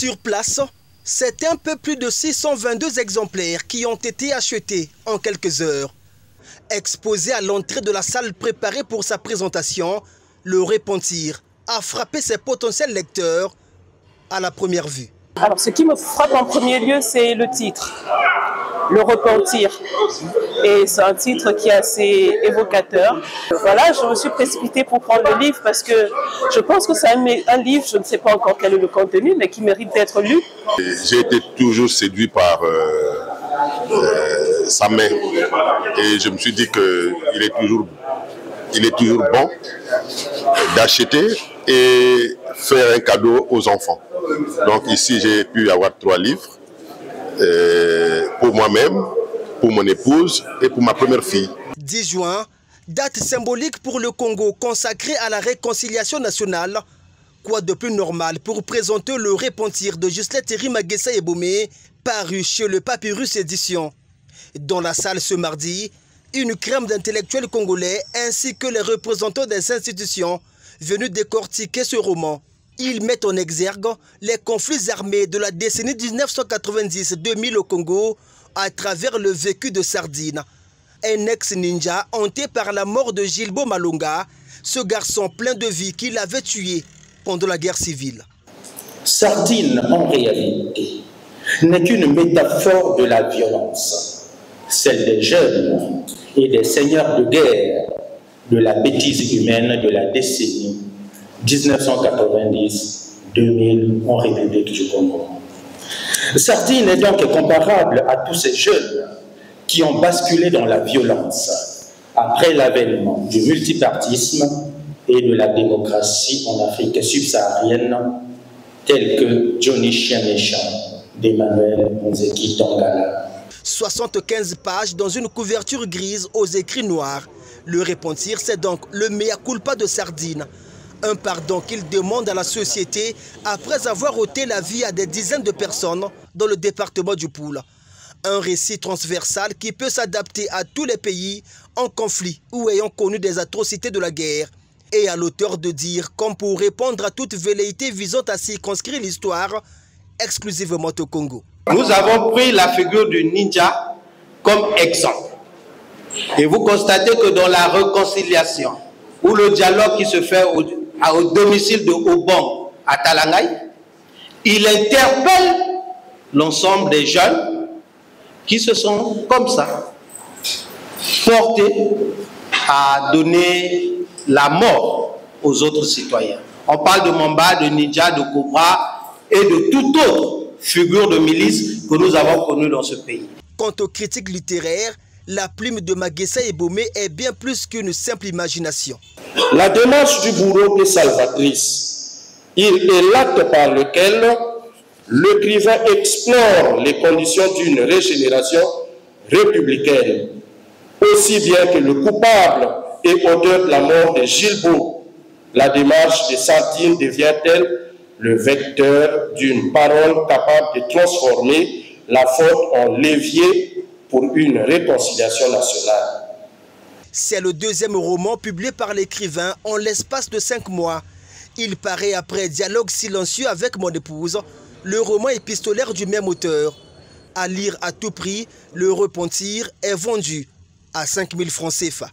Sur place, c'est un peu plus de 622 exemplaires qui ont été achetés en quelques heures. Exposé à l'entrée de la salle préparée pour sa présentation, le Repentir a frappé ses potentiels lecteurs à la première vue. Alors, ce qui me frappe en premier lieu, c'est le titre, Le Repentir. Et c'est un titre qui est assez évocateur. Voilà, je me suis précipitée pour prendre le livre parce que je pense que c'est un livre, je ne sais pas encore quel est le contenu, mais qui mérite d'être lu. J'ai été toujours séduit par sa main. Et je me suis dit qu'il est toujours bon d'acheter et faire un cadeau aux enfants. Donc ici, j'ai pu avoir 3 livres pour moi-même, pour mon épouse et pour ma première fille. 10 juin, date symbolique pour le Congo consacrée à la réconciliation nationale. Quoi de plus normal pour présenter le Repentir de Ghislaine Thierry Magessa Ebomé, paru chez le Papyrus Édition. Dans la salle ce mardi, une crème d'intellectuels congolais ainsi que les représentants des institutions venus décortiquer ce roman. Ils mettent en exergue les conflits armés de la décennie 1990-2000 au Congo à travers le vécu de Sardine. Un ex-ninja hanté par la mort de Gilbo Malonga, ce garçon plein de vie qu'il avait tué pendant la guerre civile. Sardine, en réalité, n'est qu'une métaphore de la violence, celle des jeunes et des seigneurs de guerre de la bêtise humaine de la décennie 1990-2000 en République du Congo. Sardine est donc comparable à tous ces jeunes qui ont basculé dans la violence après l'avènement du multipartisme et de la démocratie en Afrique subsaharienne, tels que Johnny Chien Méchant d'Emmanuel Monzeki Tongala. 75 pages dans une couverture grise aux écrits noirs. Le Repentir, c'est donc le mea culpa de Sardine. Un pardon qu'il demande à la société après avoir ôté la vie à des dizaines de personnes dans le département du Poul. Un récit transversal qui peut s'adapter à tous les pays en conflit ou ayant connu des atrocités de la guerre. Et à l'auteur de dire, comme pour répondre à toute velléité visant à circonscrire l'histoire exclusivement au Congo. Nous avons pris la figure du ninja comme exemple. Et vous constatez que dans la réconciliation, ou le dialogue qui se fait au domicile de Obong à Talangay, il interpelle l'ensemble des jeunes qui se sont comme ça portés à donner la mort aux autres citoyens. On parle de Mamba, de Ninja, de Cobra et de toute autre figure de milice que nous avons connue dans ce pays. Quant aux critiques littéraires, la plume de Magessa Ebomé est bien plus qu'une simple imagination. La démarche du bourreau est salvatrice. Il est l'acte par lequel l'écrivain explore les conditions d'une régénération républicaine, aussi bien que le coupable et auteur de la mort de Gilbo. La démarche de Sardine devient-elle le vecteur d'une parole capable de transformer la faute en levier pour une réconciliation nationale. C'est le deuxième roman publié par l'écrivain en l'espace de 5 mois. Il paraît après Dialogue silencieux avec mon épouse, le roman épistolaire du même auteur. À lire à tout prix, Le Repentir est vendu à 5 000 francs CFA.